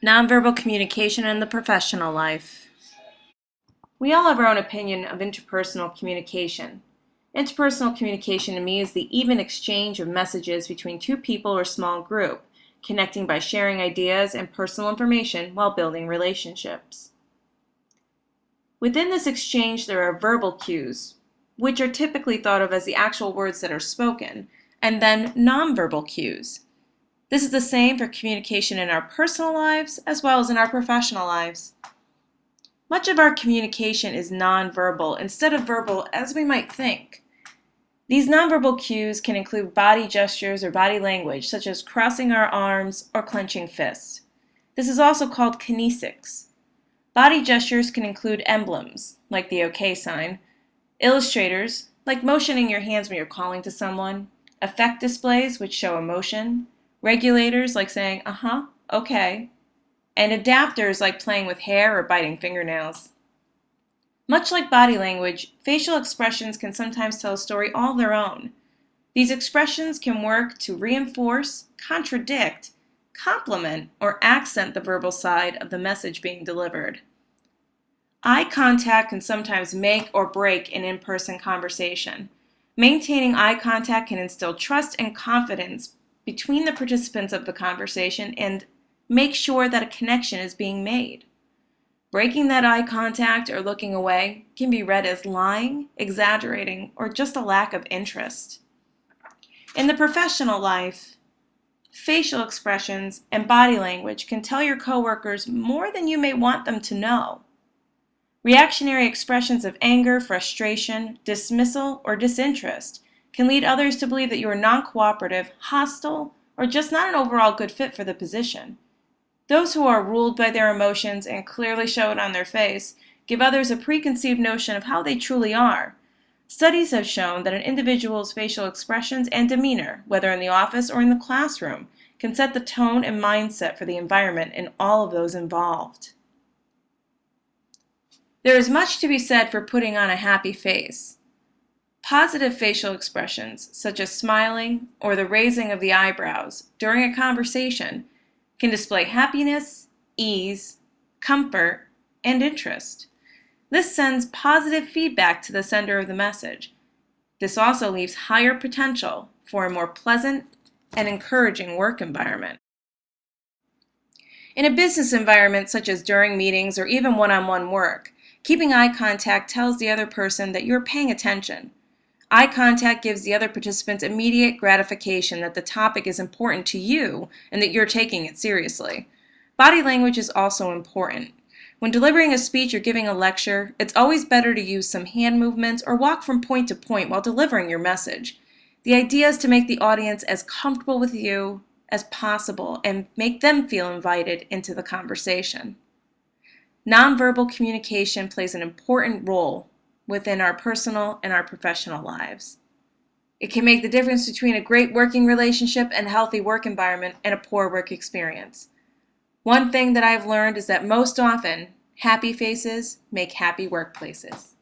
Nonverbal communication in the professional life. We all have our own opinion of interpersonal communication. Interpersonal communication to me is the even exchange of messages between two people or small group, connecting by sharing ideas and personal information while building relationships. Within this exchange, there are verbal cues, which are typically thought of as the actual words that are spoken, and then nonverbal cues. This is the same for communication in our personal lives as well as in our professional lives. Much of our communication is nonverbal instead of verbal as we might think. These nonverbal cues can include body gestures or body language, such as crossing our arms or clenching fists. This is also called kinesics. Body gestures can include emblems, like the OK sign, illustrators, like motioning your hands when you're calling to someone, affect displays, which show emotion, regulators, like saying, okay, and adapters, like playing with hair or biting fingernails. Much like body language, facial expressions can sometimes tell a story all their own. These expressions can work to reinforce, contradict, complement, or accent the verbal side of the message being delivered. Eye contact can sometimes make or break an in-person conversation. Maintaining eye contact can instill trust and confidence between the participants of the conversation and make sure that a connection is being made. Breaking that eye contact or looking away can be read as lying, exaggerating, or just a lack of interest. In the professional life, facial expressions and body language can tell your coworkers more than you may want them to know. Reactionary expressions of anger, frustration, dismissal, or disinterest can lead others to believe that you are non-cooperative, hostile, or just not an overall good fit for the position. Those who are ruled by their emotions and clearly show it on their face give others a preconceived notion of how they truly are. Studies have shown that an individual's facial expressions and demeanor, whether in the office or in the classroom, can set the tone and mindset for the environment and all of those involved. There is much to be said for putting on a happy face. Positive facial expressions, such as smiling or the raising of the eyebrows during a conversation, can display happiness, ease, comfort, and interest. This sends positive feedback to the sender of the message. This also leaves higher potential for a more pleasant and encouraging work environment. In a business environment such as during meetings or even one-on-one work, keeping eye contact tells the other person that you're paying attention. Eye contact gives the other participants immediate gratification that the topic is important to you and that you're taking it seriously. Body language is also important. When delivering a speech or giving a lecture, it's always better to use some hand movements or walk from point to point while delivering your message. The idea is to make the audience as comfortable with you as possible and make them feel invited into the conversation. Nonverbal communication plays an important role within our personal and our professional lives. It can make the difference between a great working relationship and a healthy work environment and a poor work experience. One thing that I've learned is that most often, happy faces make happy workplaces.